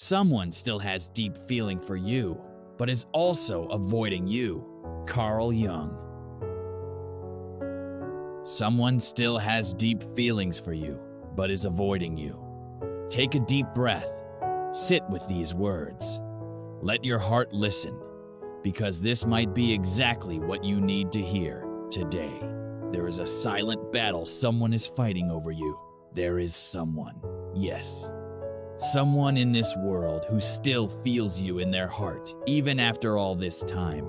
Someone still has deep feeling for you, but is also avoiding you. Carl Jung. Someone still has deep feelings for you, but is avoiding you. Take a deep breath. Sit with these words. Let your heart listen, because this might be exactly what you need to hear today. There is a silent battle someone is fighting over you. There is someone, yes, someone in this world who still feels you in their heart, even after all this time.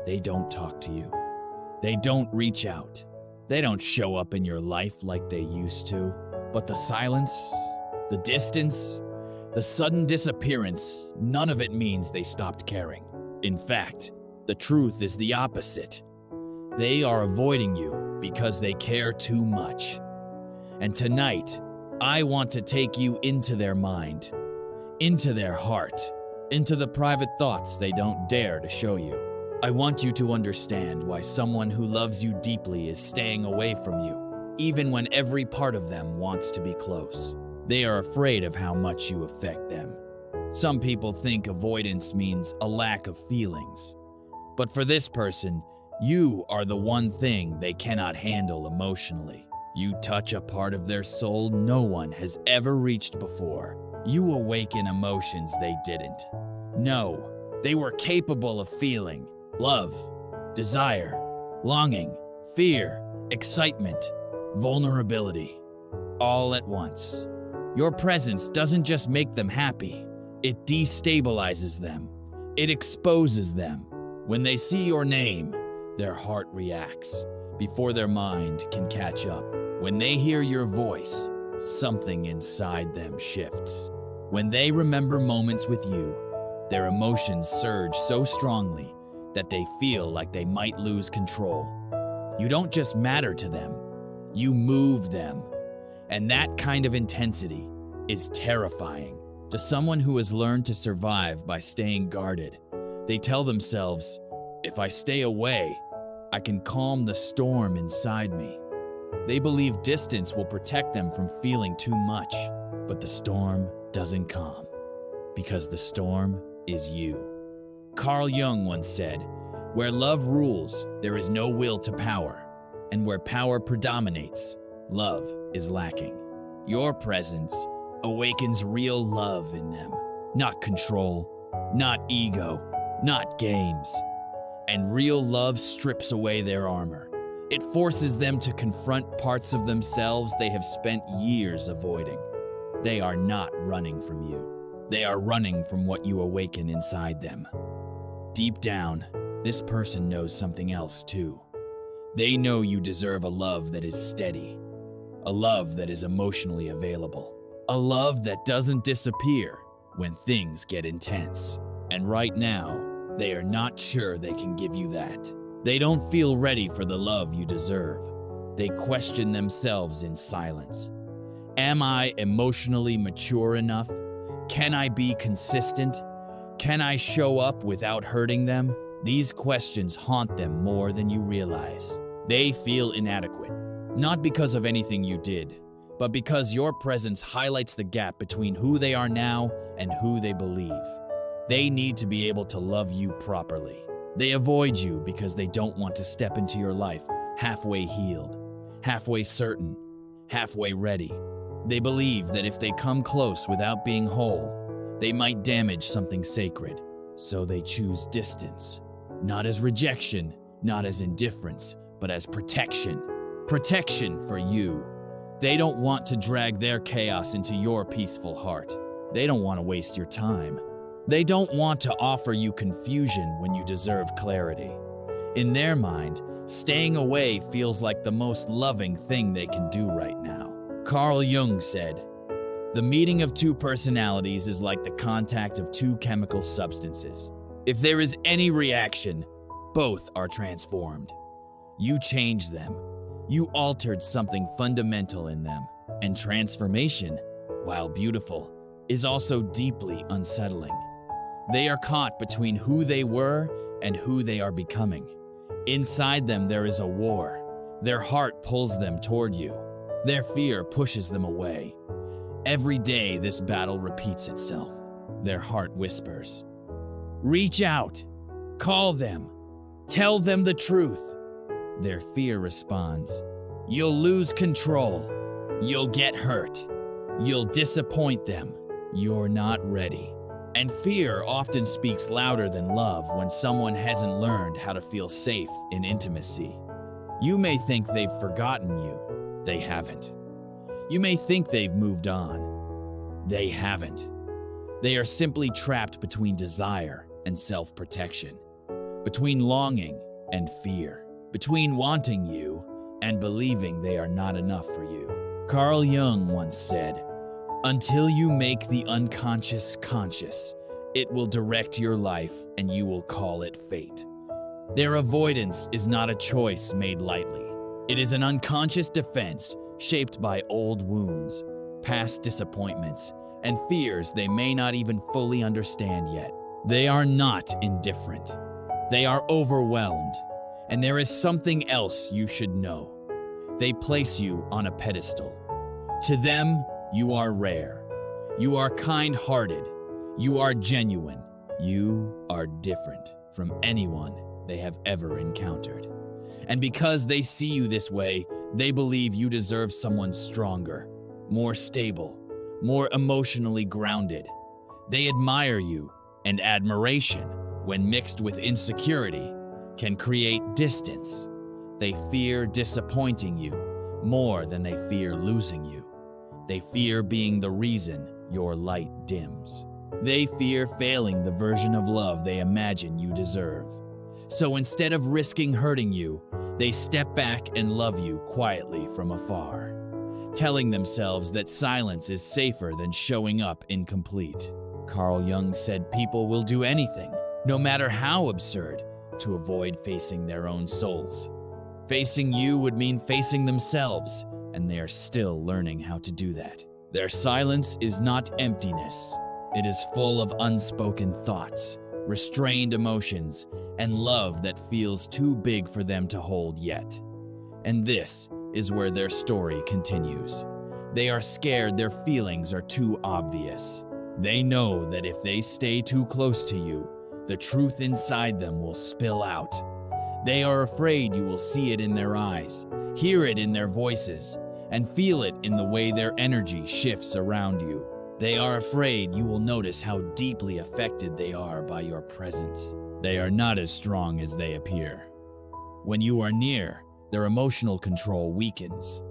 They don't talk to you. They don't reach out. They don't show up in your life like they used to. But the silence, the distance, the sudden disappearance, none of it means they stopped caring. In fact, the truth is the opposite. They are avoiding you because they care too much. And tonight, I want to take you into their mind, into their heart, into the private thoughts they don't dare to show you. I want you to understand why someone who loves you deeply is staying away from you, even when every part of them wants to be close. They are afraid of how much you affect them. Some people think avoidance means a lack of feelings. But for this person, you are the one thing they cannot handle emotionally. You touch a part of their soul no one has ever reached before. You awaken emotions they didn't. No, they were capable of feeling love, desire, longing, fear, excitement, vulnerability, all at once. Your presence doesn't just make them happy, it destabilizes them. It exposes them. When they see your name, their heart reacts before their mind can catch up. When they hear your voice, something inside them shifts. When they remember moments with you, their emotions surge so strongly that they feel like they might lose control. You don't just matter to them, you move them. And that kind of intensity is terrifying to someone who has learned to survive by staying guarded. They tell themselves, if I stay away, I can calm the storm inside me. They believe distance will protect them from feeling too much, but the storm doesn't calm, because the storm is you. Carl Jung once said, where love rules, there is no will to power, and where power predominates, love is lacking. Your presence awakens real love in them, not control, not ego, not games. And real love strips away their armor. It forces them to confront parts of themselves they have spent years avoiding. They are not running from you. They are running from what you awaken inside them. Deep down, this person knows something else too. They know you deserve a love that is steady, a love that is emotionally available, a love that doesn't disappear when things get intense. And right now, they are not sure they can give you that. They don't feel ready for the love you deserve. They question themselves in silence. Am I emotionally mature enough? Can I be consistent? Can I show up without hurting them? These questions haunt them more than you realize. They feel inadequate, not because of anything you did, but because your presence highlights the gap between who they are now and who they believe. They need to be able to love you properly. They avoid you because they don't want to step into your life halfway healed, halfway certain, halfway ready. They believe that if they come close without being whole, they might damage something sacred. So they choose distance, not as rejection, not as indifference, but as protection. Protection for you. They don't want to drag their chaos into your peaceful heart. They don't want to waste your time. They don't want to offer you confusion when you deserve clarity. In their mind, staying away feels like the most loving thing they can do right now. Carl Jung said, the meeting of two personalities is like the contact of two chemical substances. If there is any reaction, both are transformed. You changed them. You altered something fundamental in them. And transformation, while beautiful, is also deeply unsettling. They are caught between who they were and who they are becoming. Inside them there is a war. Their heart pulls them toward you. Their fear pushes them away. Every day this battle repeats itself. their heart whispers. Reach out, call them, tell them the truth. Their fear responds. You'll lose control. You'll get hurt. You'll disappoint them. You're not ready. And fear often speaks louder than love when someone hasn't learned how to feel safe in intimacy. You may think they've forgotten you. They haven't. You may think they've moved on. They haven't. They are simply trapped between desire and self-protection, between longing and fear, between wanting you and believing they are not enough for you. Carl Jung once said, "Until you make the unconscious conscious, it will direct your life and you will call it fate." Their avoidance is not a choice made lightly. It is an unconscious defense shaped by old wounds, past disappointments, and fears they may not even fully understand yet. They are not indifferent. They are overwhelmed, and there is something else you should know. They place you on a pedestal. To them, you are rare. You are kind-hearted. You are genuine. You are different from anyone they have ever encountered. And because they see you this way, they believe you deserve someone stronger, more stable, more emotionally grounded. They admire you, and admiration, when mixed with insecurity, can create distance. They fear disappointing you more than they fear losing you. They fear being the reason your light dims. They fear failing the version of love they imagine you deserve. So instead of risking hurting you, they step back and love you quietly from afar, telling themselves that silence is safer than showing up incomplete. Carl Jung said people will do anything, no matter how absurd, to avoid facing their own souls. Facing you would mean facing themselves, and they are still learning how to do that. Their silence is not emptiness. It is full of unspoken thoughts, restrained emotions, and love that feels too big for them to hold yet. And this is where their story continues. They are scared their feelings are too obvious. They know that if they stay too close to you, the truth inside them will spill out. They are afraid you will see it in their eyes, hear it in their voices, and feel it in the way their energy shifts around you. They are afraid you will notice how deeply affected they are by your presence. They are not as strong as they appear. When you are near, their emotional control weakens.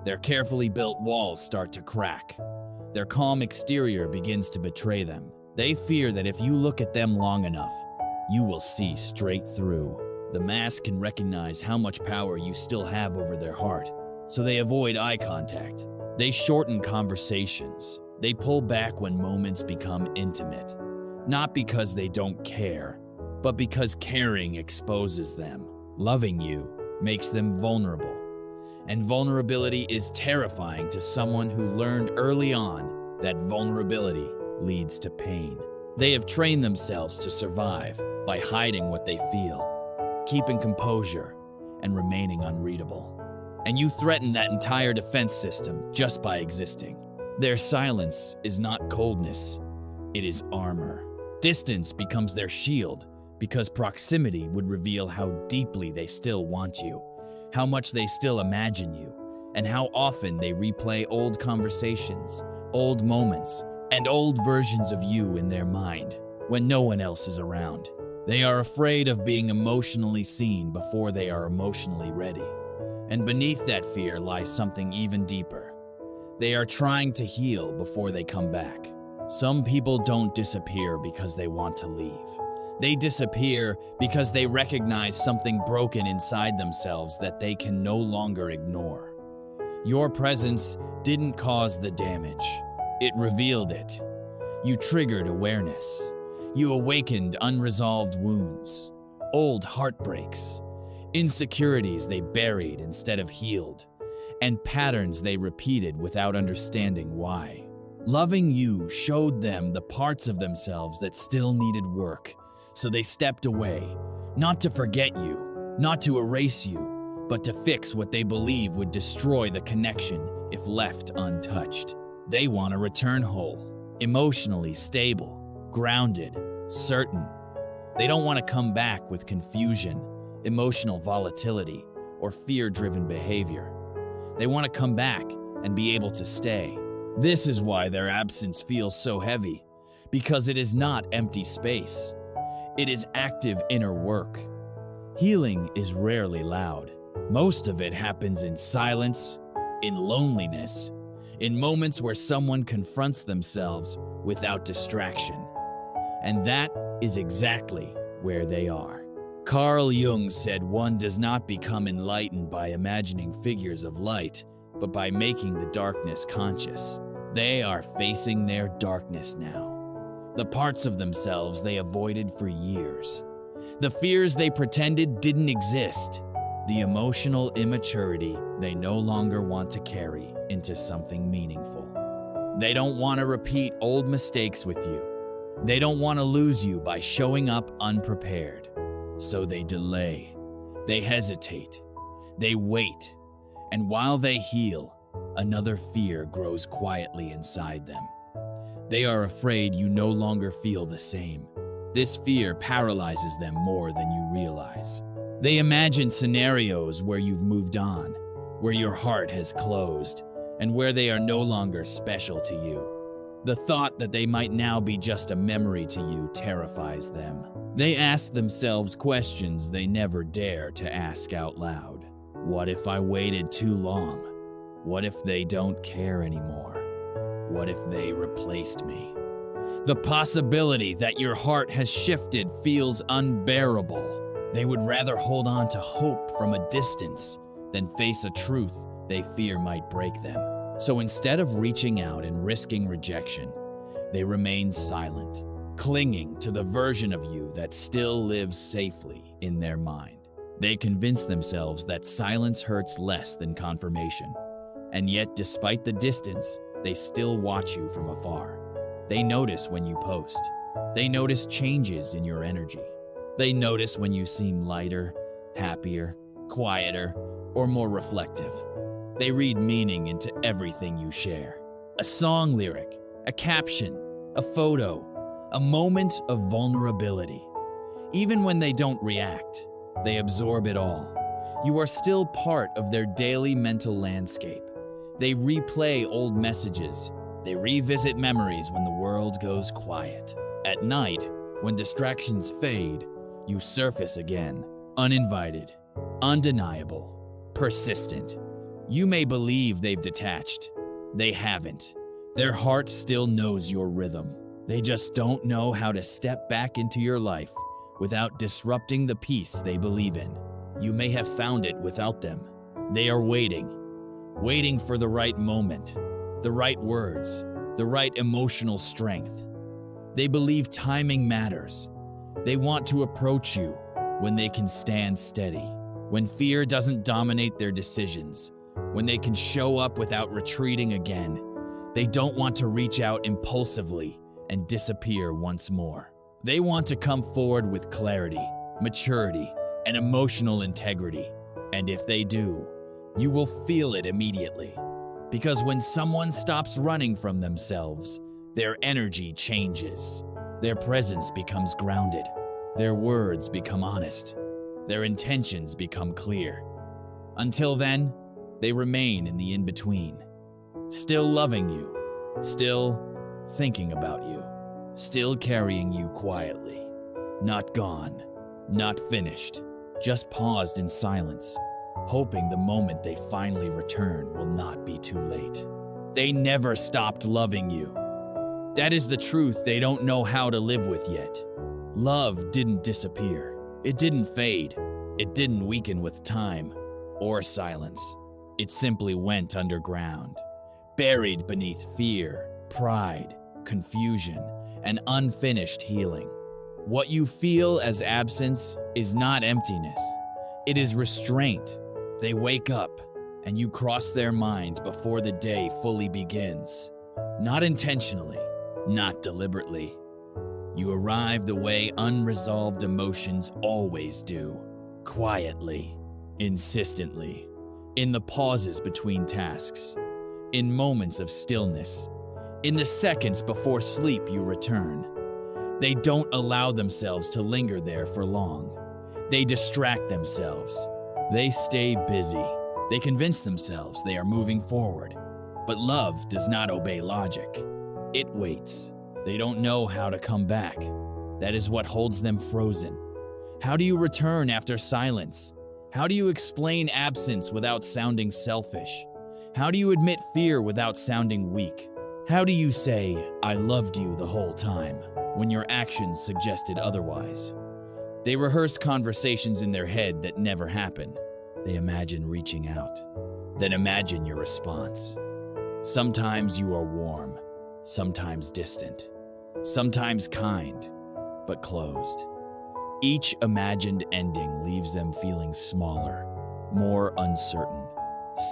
Their carefully built walls start to crack. Their calm exterior begins to betray them. They fear that if you look at them long enough, you will see straight through. The mask can recognize how much power you still have over their heart, so they avoid eye contact. They shorten conversations. They pull back when moments become intimate, not because they don't care, but because caring exposes them. Loving you makes them vulnerable, and vulnerability is terrifying to someone who learned early on that vulnerability leads to pain. They have trained themselves to survive by hiding what they feel, keeping composure, and remaining unreadable. And you threaten that entire defense system just by existing. Their silence is not coldness, it is armor. Distance becomes their shield because proximity would reveal how deeply they still want you, how much they still imagine you, and how often they replay old conversations, old moments, and old versions of you in their mind when no one else is around. They are afraid of being emotionally seen before they are emotionally ready. And beneath that fear lies something even deeper. They are trying to heal before they come back. Some people don't disappear because they want to leave. They disappear because they recognize something broken inside themselves that they can no longer ignore. Your presence didn't cause the damage. It revealed it. You triggered awareness. You awakened unresolved wounds, old heartbreaks, insecurities they buried instead of healed, and patterns they repeated without understanding why. Loving you showed them the parts of themselves that still needed work, so they stepped away, not to forget you, not to erase you, but to fix what they believe would destroy the connection if left untouched. They want to return whole, emotionally stable, grounded, certain. They don't want to come back with confusion, emotional volatility, or fear-driven behavior. They want to come back and be able to stay. This is why their absence feels so heavy, because it is not empty space. It is active inner work. Healing is rarely loud. Most of it happens in silence, in loneliness, in moments where someone confronts themselves without distraction. And that is exactly where they are. Carl Jung said one does not become enlightened by imagining figures of light, but by making the darkness conscious. They are facing their darkness now. The parts of themselves they avoided for years. The fears they pretended didn't exist. The emotional immaturity they no longer want to carry into something meaningful. They don't want to repeat old mistakes with you. They don't want to lose you by showing up unprepared. So they delay, they hesitate, they wait, and while they heal, another fear grows quietly inside them. They are afraid you no longer feel the same. This fear paralyzes them more than you realize. They imagine scenarios where you've moved on, where your heart has closed, and where they are no longer special to you. The thought that they might now be just a memory to you terrifies them. They ask themselves questions they never dare to ask out loud. What if I waited too long? What if they don't care anymore? What if they replaced me? The possibility that your heart has shifted feels unbearable. They would rather hold on to hope from a distance than face a truth they fear might break them. So instead of reaching out and risking rejection, they remain silent, clinging to the version of you that still lives safely in their mind. They convince themselves that silence hurts less than confirmation. And yet, despite the distance, they still watch you from afar. They notice when you post. They notice changes in your energy. They notice when you seem lighter, happier, quieter, or more reflective. They read meaning into everything you share. A song lyric, a caption, a photo, a moment of vulnerability. Even when they don't react, they absorb it all. You are still part of their daily mental landscape. They replay old messages. They revisit memories when the world goes quiet. At night, when distractions fade, you surface again, uninvited, undeniable, persistent. You may believe they've detached. They haven't. Their heart still knows your rhythm. They just don't know how to step back into your life without disrupting the peace they believe in. You may have found it without them. They are waiting for the right moment, the right words, the right emotional strength. They believe timing matters. They want to approach you when they can stand steady, when fear doesn't dominate their decisions, when they can show up without retreating again. They don't want to reach out impulsively and disappear once more. They want to come forward with clarity, maturity, and emotional integrity. And if they do, you will feel it immediately. Because when someone stops running from themselves, their energy changes. Their presence becomes grounded. Their words become honest. Their intentions become clear. Until then, they remain in the in-between, still loving you, still thinking about you, still carrying you quietly. Not gone, not finished, just paused in silence, hoping the moment they finally return will not be too late. They never stopped loving you. That is the truth they don't know how to live with yet. Love didn't disappear. It didn't fade. It didn't weaken with time or silence. It simply went underground, buried beneath fear, pride, confusion, and unfinished healing. What you feel as absence is not emptiness. It is restraint. They wake up, and you cross their mind before the day fully begins. Not intentionally, not deliberately. You arrive the way unresolved emotions always do, quietly, insistently, in the pauses between tasks, in moments of stillness, in the seconds before sleep you return. They don't allow themselves to linger there for long. They distract themselves. They stay busy. They convince themselves they are moving forward. But love does not obey logic. It waits. They don't know how to come back. That is what holds them frozen. How do you return after silence? How do you explain absence without sounding selfish? How do you admit fear without sounding weak? How do you say, "I loved you the whole time," when your actions suggested otherwise? They rehearse conversations in their head that never happen. They imagine reaching out. Then imagine your response. Sometimes you are warm, sometimes distant, sometimes kind, but closed. Each imagined ending leaves them feeling smaller, more uncertain.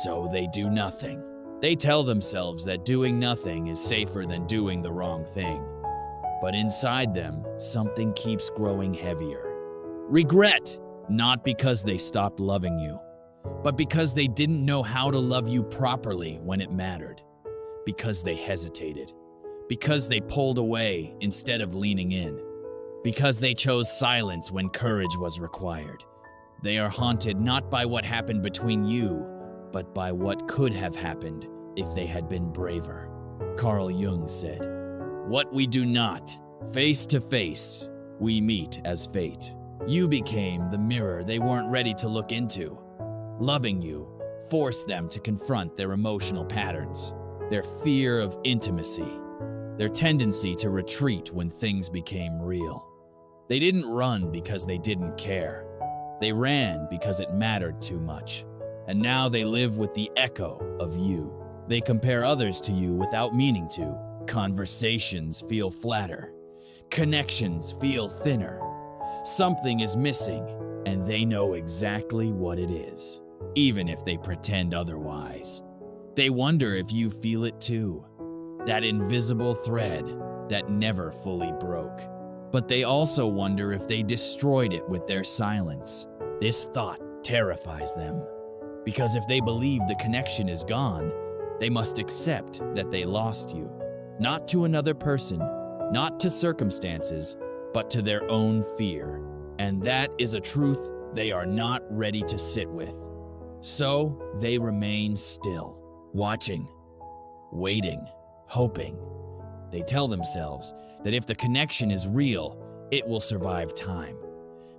So they do nothing. They tell themselves that doing nothing is safer than doing the wrong thing. But inside them, something keeps growing heavier. Regret, not because they stopped loving you, but because they didn't know how to love you properly when it mattered. Because they hesitated. Because they pulled away instead of leaning in. Because they chose silence when courage was required. They are haunted not by what happened between you, but by what could have happened if they had been braver. Carl Jung said, "What we do not, face to face, we meet as fate." You became the mirror they weren't ready to look into. Loving you forced them to confront their emotional patterns, their fear of intimacy, their tendency to retreat when things became real. They didn't run because they didn't care. They ran because it mattered too much. And now they live with the echo of you. They compare others to you without meaning to. Conversations feel flatter. Connections feel thinner. Something is missing, and they know exactly what it is, even if they pretend otherwise. They wonder if you feel it too. That invisible thread that never fully broke. But they also wonder if they destroyed it with their silence. This thought terrifies them. Because if they believe the connection is gone, they must accept that they lost you. Not to another person, not to circumstances, but to their own fear. And that is a truth they are not ready to sit with. So they remain still, watching, waiting, hoping. They tell themselves that if the connection is real, it will survive time.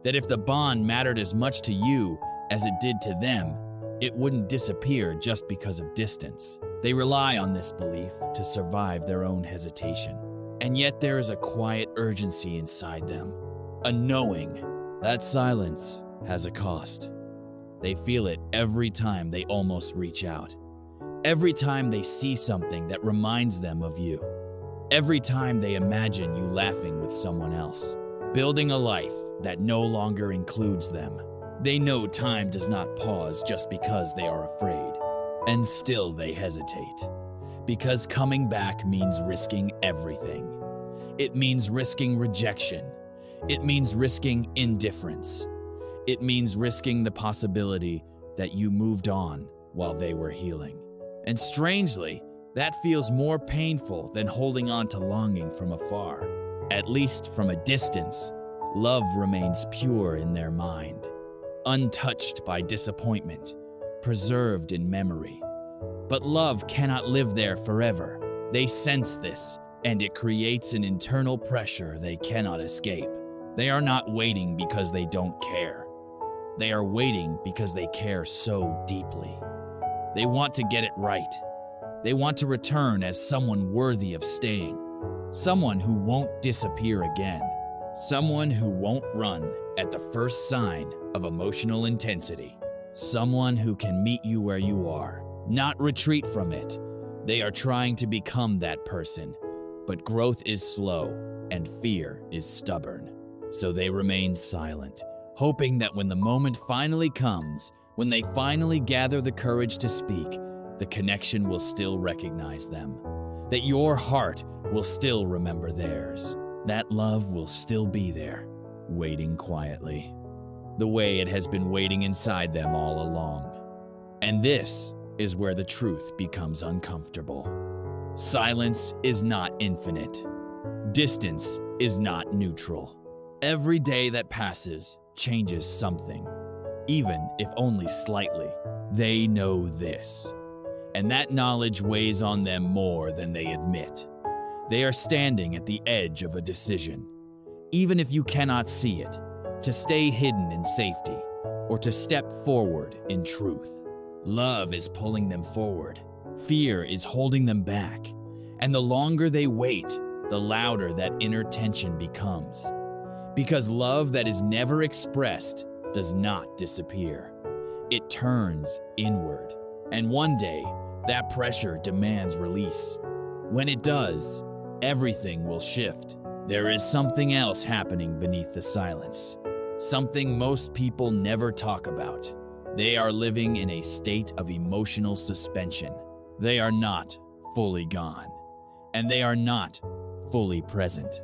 That if the bond mattered as much to you as it did to them, it wouldn't disappear just because of distance. They rely on this belief to survive their own hesitation. And yet there is a quiet urgency inside them, a knowing that silence has a cost. They feel it every time they almost reach out. Every time they see something that reminds them of you. Every time they imagine you laughing with someone else, building a life that no longer includes them. They know time does not pause just because they are afraid. And still they hesitate. Because coming back means risking everything. It means risking rejection. It means risking indifference. It means risking the possibility that you moved on while they were healing. And strangely, that feels more painful than holding on to longing from afar. At least from a distance, love remains pure in their mind. Untouched by disappointment, preserved in memory. But love cannot live there forever. They sense this, and it creates an internal pressure they cannot escape. They are not waiting because they don't care. They are waiting because they care so deeply. They want to get it right. They want to return as someone worthy of staying. Someone who won't disappear again. Someone who won't run at the first sign of emotional intensity. Someone who can meet you where you are, not retreat from it. They are trying to become that person, but growth is slow and fear is stubborn. So they remain silent, hoping that when the moment finally comes, when they finally gather the courage to speak, the connection will still recognize them. That your heart will still remember theirs. That love will still be there, waiting quietly, the way it has been waiting inside them all along. And this is where the truth becomes uncomfortable. Silence is not infinite. Distance is not neutral. Every day that passes changes something, even if only slightly. They know this, and that knowledge weighs on them more than they admit. They are standing at the edge of a decision, even if you cannot see it, to stay hidden in safety or to step forward in truth. Love is pulling them forward. Fear is holding them back. And the longer they wait, the louder that inner tension becomes. Because love that is never expressed does not disappear. It turns inward. And one day, that pressure demands release. When it does, everything will shift. There is something else happening beneath the silence. Something most people never talk about. They are living in a state of emotional suspension. They are not fully gone, and they are not fully present.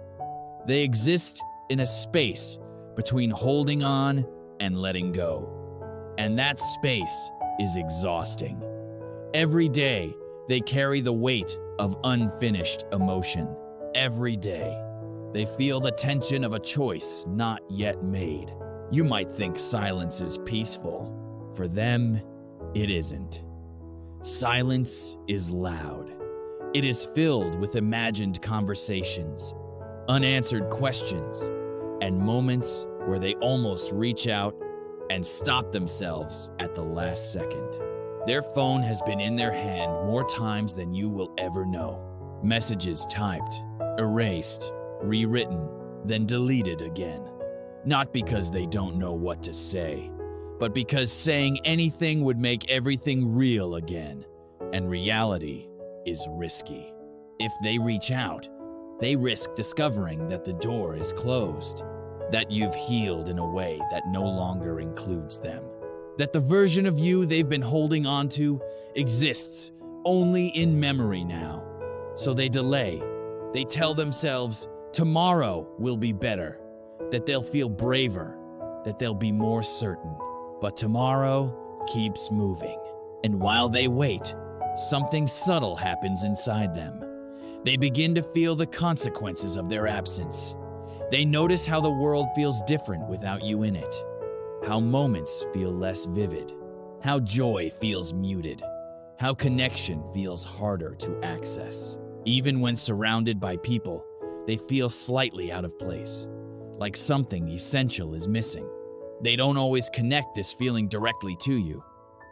They exist in a space between holding on and letting go. And that space is exhausting. Every day, they carry the weight of unfinished emotion. Every day, they feel the tension of a choice not yet made. You might think silence is peaceful. For them, it isn't. Silence is loud. It is filled with imagined conversations, unanswered questions, and moments where they almost reach out and stop themselves at the last second. Their phone has been in their hand more times than you will ever know. Messages typed, erased, rewritten, then deleted again. Not because they don't know what to say, but because saying anything would make everything real again, and reality is risky. If they reach out, they risk discovering that the door is closed, that you've healed in a way that no longer includes them, that the version of you they've been holding on to exists only in memory now. So they delay. They tell themselves tomorrow will be better, that they'll feel braver, that they'll be more certain. But tomorrow keeps moving. And while they wait, something subtle happens inside them. They begin to feel the consequences of their absence. They notice how the world feels different without you in it, how moments feel less vivid, how joy feels muted, how connection feels harder to access. Even when surrounded by people, they feel slightly out of place, like something essential is missing. They don't always connect this feeling directly to you,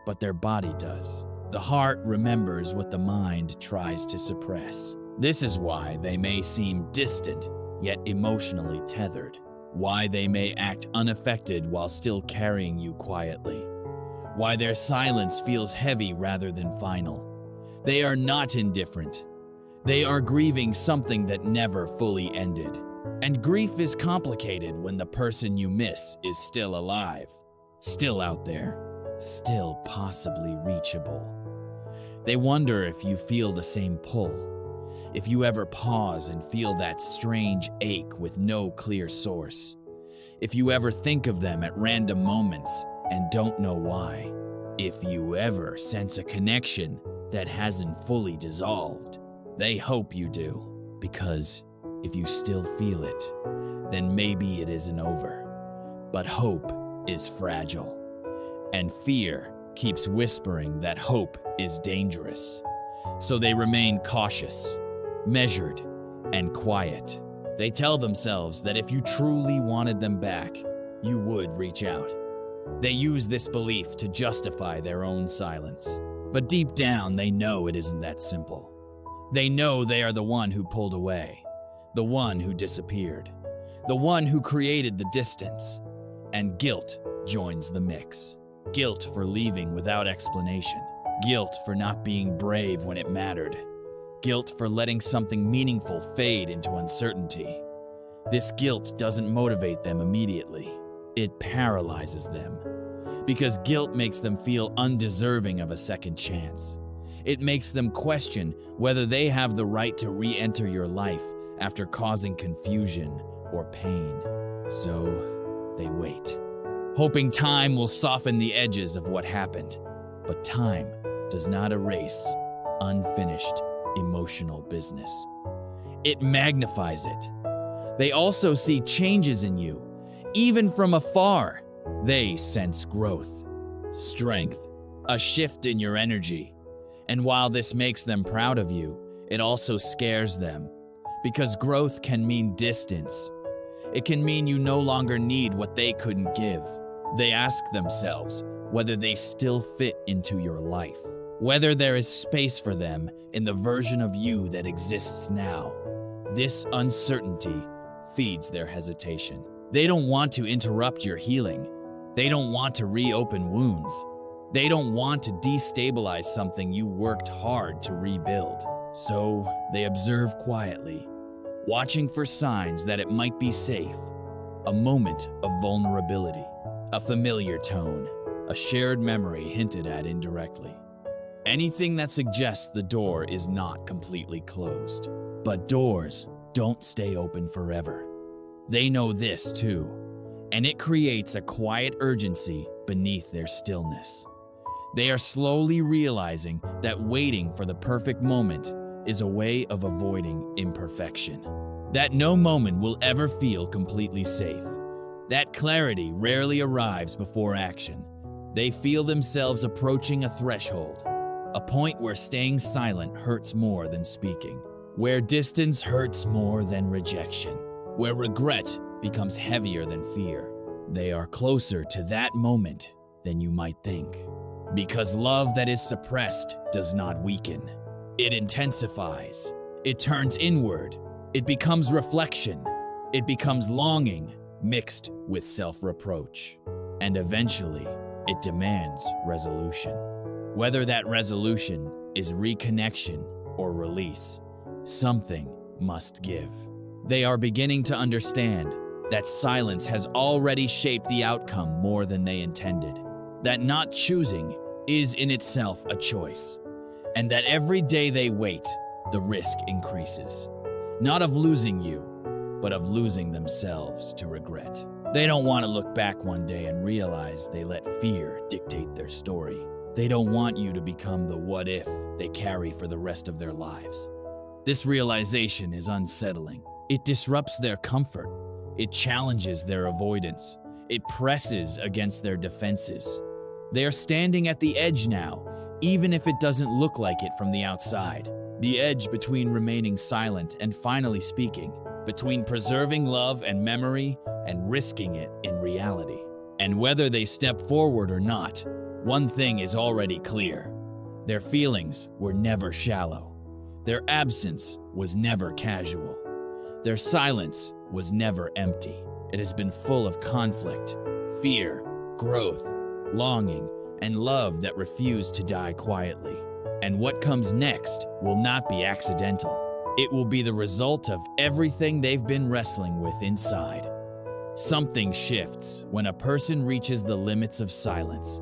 but their body does. The heart remembers what the mind tries to suppress. This is why they may seem distant, yet emotionally tethered. Why they may act unaffected while still carrying you quietly. Why their silence feels heavy rather than final. They are not indifferent. They are grieving something that never fully ended. And grief is complicated when the person you miss is still alive, still out there, still possibly reachable. They wonder if you feel the same pull, if you ever pause and feel that strange ache with no clear source, if you ever think of them at random moments and don't know why, if you ever sense a connection that hasn't fully dissolved. They hope you do, because if you still feel it, then maybe it isn't over. But hope is fragile, and fear keeps whispering that hope is dangerous. So they remain cautious, measured, and quiet. They tell themselves that if you truly wanted them back, you would reach out. They use this belief to justify their own silence. But deep down, they know it isn't that simple. They know they are the one who pulled away, the one who disappeared, the one who created the distance. And guilt joins the mix. Guilt for leaving without explanation. Guilt for not being brave when it mattered. Guilt for letting something meaningful fade into uncertainty. This guilt doesn't motivate them immediately. It paralyzes them. Because guilt makes them feel undeserving of a second chance. It makes them question whether they have the right to re-enter your life after causing confusion or pain. So they wait, hoping time will soften the edges of what happened. But time does not erase unfinished emotional business. It magnifies it. They also see changes in you. Even from afar, they sense growth, strength, a shift in your energy. And while this makes them proud of you, it also scares them, because growth can mean distance. It can mean you no longer need what they couldn't give. They ask themselves whether they still fit into your life, whether there is space for them in the version of you that exists now. This uncertainty feeds their hesitation. They don't want to interrupt your healing. They don't want to reopen wounds. They don't want to destabilize something you worked hard to rebuild. So they observe quietly, watching for signs that it might be safe. A moment of vulnerability, a familiar tone, a shared memory hinted at indirectly. Anything that suggests the door is not completely closed. But doors don't stay open forever. They know this too, and it creates a quiet urgency beneath their stillness. They are slowly realizing that waiting for the perfect moment is a way of avoiding imperfection. That no moment will ever feel completely safe. That clarity rarely arrives before action. They feel themselves approaching a threshold, a point where staying silent hurts more than speaking, where distance hurts more than rejection, where regret becomes heavier than fear. They are closer to that moment than you might think. Because love that is suppressed does not weaken. It intensifies. It turns inward. It becomes reflection. It becomes longing mixed with self-reproach. And eventually, it demands resolution. Whether that resolution is reconnection or release, something must give. They are beginning to understand that silence has already shaped the outcome more than they intended. That not choosing is in itself a choice, and that every day they wait, the risk increases. Not of losing you, but of losing themselves to regret. They don't want to look back one day and realize they let fear dictate their story. They don't want you to become the what if they carry for the rest of their lives. This realization is unsettling. It disrupts their comfort. It challenges their avoidance. It presses against their defenses. They are standing at the edge now, even if it doesn't look like it from the outside. The edge between remaining silent and finally speaking, between preserving love and memory and risking it in reality. And whether they step forward or not, one thing is already clear. Their feelings were never shallow. Their absence was never casual. Their silence was never empty. It has been full of conflict, fear, growth, longing, and love that refuse to die quietly. And what comes next will not be accidental. It will be the result of everything they've been wrestling with inside. Something shifts when a person reaches the limits of silence.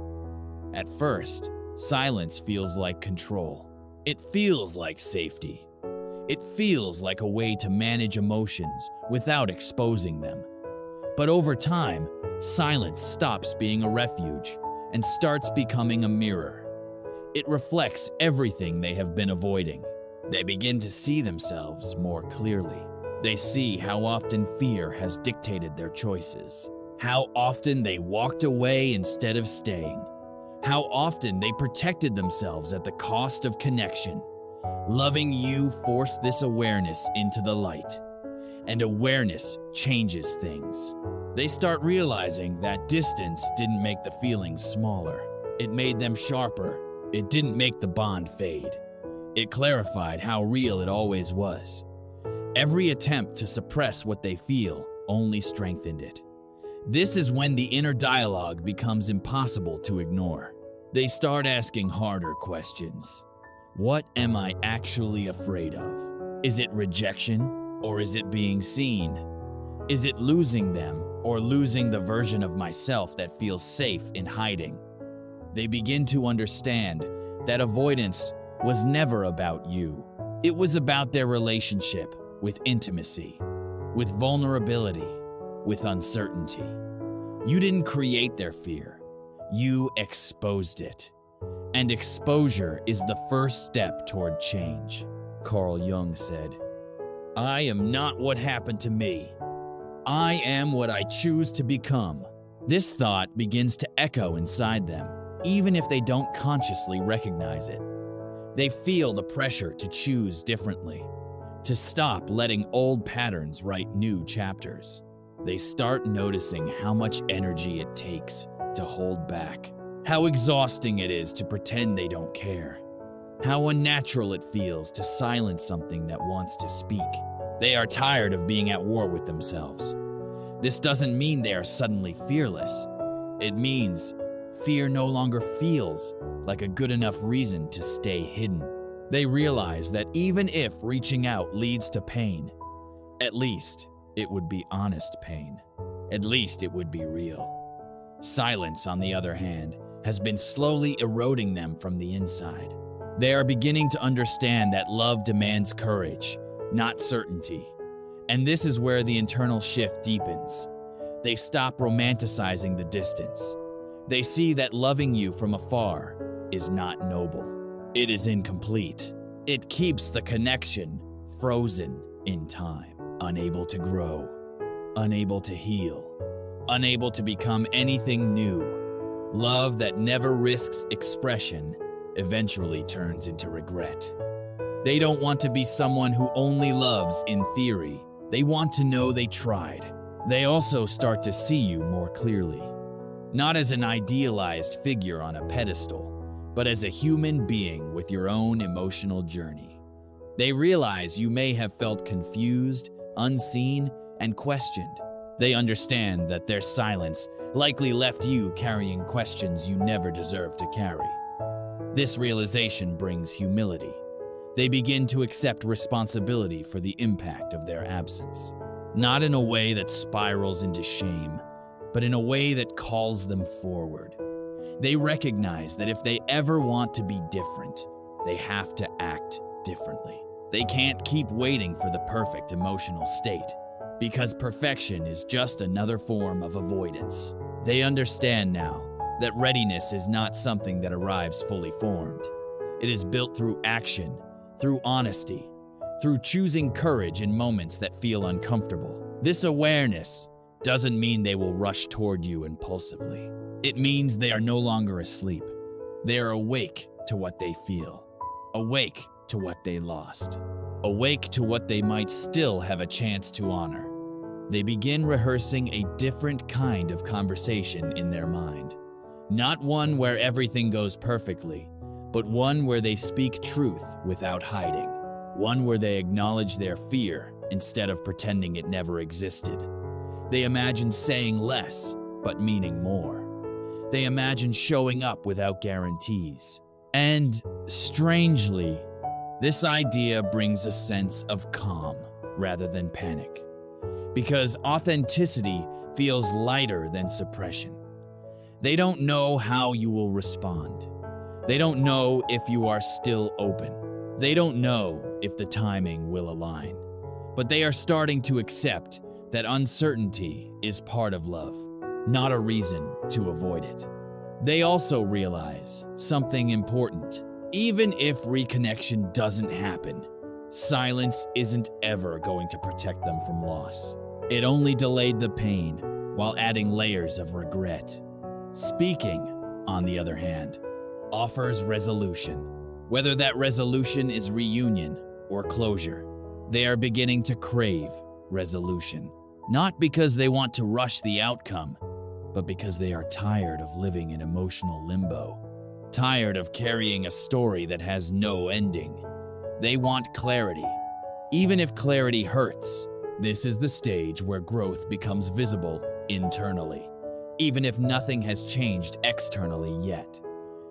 At first, silence feels like control. It feels like safety. It feels like a way to manage emotions without exposing them. But over time, silence stops being a refuge and starts becoming a mirror. It reflects everything they have been avoiding. They begin to see themselves more clearly. They see how often fear has dictated their choices, how often they walked away instead of staying, how often they protected themselves at the cost of connection. Loving you forced this awareness into the light, and awareness changes things. They start realizing that distance didn't make the feelings smaller. It made them sharper. It didn't make the bond fade. It clarified how real it always was. Every attempt to suppress what they feel only strengthened it. This is when the inner dialogue becomes impossible to ignore. They start asking harder questions. What am I actually afraid of? Is it rejection, or is it being seen? Is it losing them, or losing the version of myself that feels safe in hiding? They begin to understand that avoidance was never about you. It was about their relationship with intimacy, with vulnerability, with uncertainty. You didn't create their fear. You exposed it. And exposure is the first step toward change. Carl Jung said, "I am not what happened to me. I am what I choose to become. This thought begins to echo inside them, even if they don't consciously recognize it. They feel the pressure to choose differently, to stop letting old patterns write new chapters. They start noticing how much energy it takes to hold back, how exhausting it is to pretend they don't care, how unnatural it feels to silence something that wants to speak. They are tired of being at war with themselves. This doesn't mean they are suddenly fearless. It means fear no longer feels like a good enough reason to stay hidden. They realize that even if reaching out leads to pain, at least it would be honest pain. At least it would be real. Silence, on the other hand, has been slowly eroding them from the inside. They are beginning to understand that love demands courage, not certainty. And this is where the internal shift deepens. They stop romanticizing the distance. They see that loving you from afar is not noble. It is incomplete. It keeps the connection frozen in time, unable to grow, unable to heal, unable to become anything new. Love that never risks expression eventually turns into regret. They don't want to be someone who only loves in theory. They want to know they tried. They also start to see you more clearly, not as an idealized figure on a pedestal, but as a human being with your own emotional journey. They realize you may have felt confused, unseen, and questioned. They understand that their silence likely left you carrying questions you never deserved to carry. This realization brings humility. They begin to accept responsibility for the impact of their absence, not in a way that spirals into shame, but in a way that calls them forward. They recognize that if they ever want to be different, they have to act differently. They can't keep waiting for the perfect emotional state, because perfection is just another form of avoidance. They understand now that readiness is not something that arrives fully formed. It is built through action, through honesty, through choosing courage in moments that feel uncomfortable. This awareness doesn't mean they will rush toward you impulsively. It means they are no longer asleep. They are awake to what they feel, awake to what they lost, awake to what they might still have a chance to honor. They begin rehearsing a different kind of conversation in their mind. Not one where everything goes perfectly, but one where they speak truth without hiding. One where they acknowledge their fear instead of pretending it never existed. They imagine saying less, but meaning more. They imagine showing up without guarantees. And, strangely, this idea brings a sense of calm rather than panic, because authenticity feels lighter than suppression. They don't know how you will respond. They don't know if you are still open. They don't know if the timing will align. But they are starting to accept that uncertainty is part of love, not a reason to avoid it. They also realize something important. Even if reconnection doesn't happen, silence isn't ever going to protect them from loss. It only delayed the pain while adding layers of regret. Speaking, on the other hand, offers resolution. Whether that resolution is reunion or closure, they are beginning to crave resolution. Not because they want to rush the outcome, but because they are tired of living in emotional limbo. Tired of carrying a story that has no ending. They want clarity, even if clarity hurts. This is the stage where growth becomes visible internally, even if nothing has changed externally yet.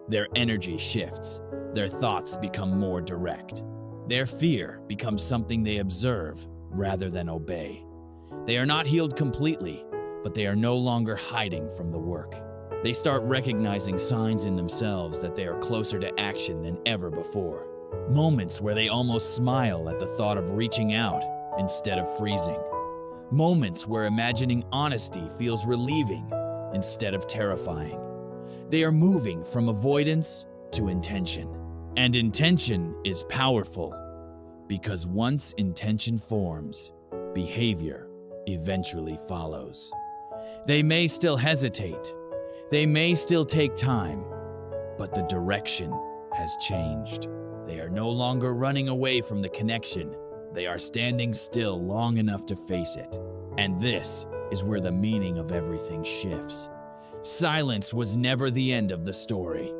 Their energy shifts, their thoughts become more direct. Their fear becomes something they observe rather than obey. They are not healed completely, but they are no longer hiding from the work. They start recognizing signs in themselves that they are closer to action than ever before. Moments where they almost smile at the thought of reaching out instead of freezing. Moments where imagining honesty feels relieving instead of terrifying. They are moving from avoidance to intention. And intention is powerful because once intention forms, behavior eventually follows. They may still hesitate, they may still take time, but the direction has changed. They are no longer running away from the connection. They are standing still long enough to face it. And this is where the meaning of everything shifts. Silence was never the end of the story.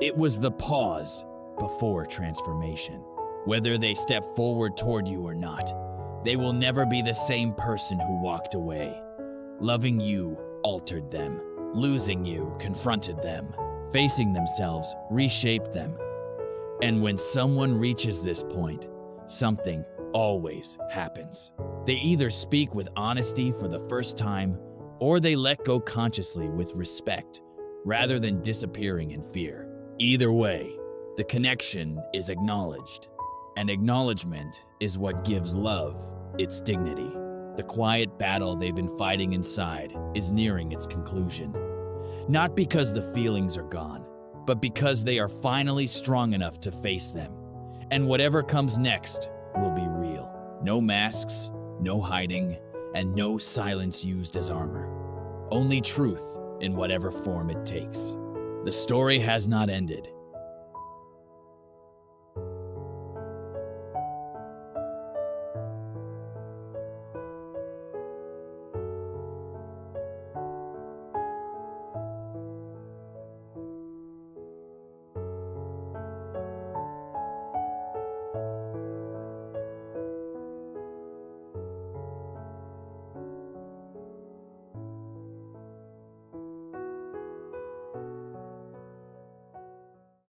It was the pause before transformation. Whether they step forward toward you or not, they will never be the same person who walked away. Loving you altered them. Losing you confronted them. Facing themselves reshaped them. And when someone reaches this point, something always happens. They either speak with honesty for the first time, or they let go consciously with respect, rather than disappearing in fear. Either way, the connection is acknowledged, and acknowledgement is what gives love its dignity. The quiet battle they've been fighting inside is nearing its conclusion. Not because the feelings are gone, but because they are finally strong enough to face them. And whatever comes next will be real. No masks, no hiding, and no silence used as armor. Only truth in whatever form it takes. The story has not ended,